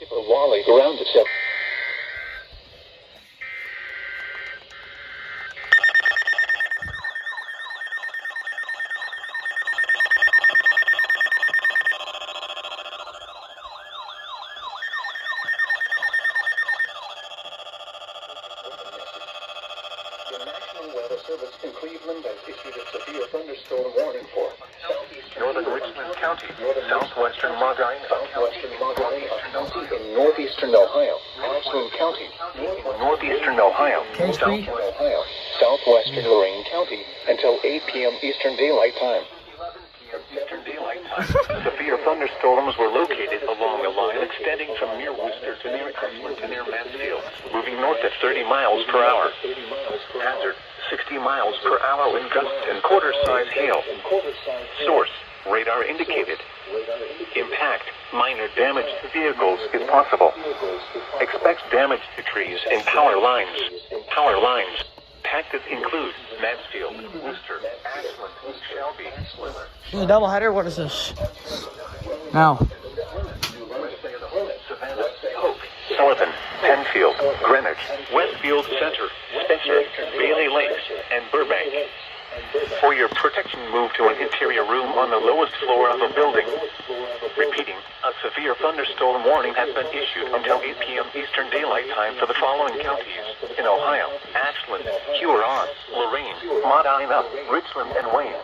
Township of Wally around the 7. The National Weather Service in Cleveland has issued a severe thunderstorm warning for northern Richland County, southwestern Margina County in northeastern Ohio, Ashland County in northeastern Ohio, southwestern Ohio, southwestern Lorain County until 8 p.m. Eastern Daylight Time. Eastern Daylight Time. Severe thunderstorms were located along a line extending from near Worcester to near Ashland to near Mansfield, moving north at 30 miles per hour. Hazard, 60 miles per hour wind gusts and quarter-size hail. Source, radar indicated. Impact, minor damage to vehicles is possible. Expect damage to trees and power lines. Power lines. Impacted include Mansfield, Worcester, Ashland, Shelby, Sliver. This is a doubleheader. What is this? Now. Savannah, Hope, Sullivan, Penfield, Greenwich, Westfield Center, Spencer, Bailey Lakes, and Burbank. For your protection, move to an interior room on the lowest floor of a building. Repeating, a severe thunderstorm warning has been issued until 8 p.m. Eastern Daylight Time for the following counties in Ohio: Ashland, Huron, Lorain, Medina, Richland, and Wayne.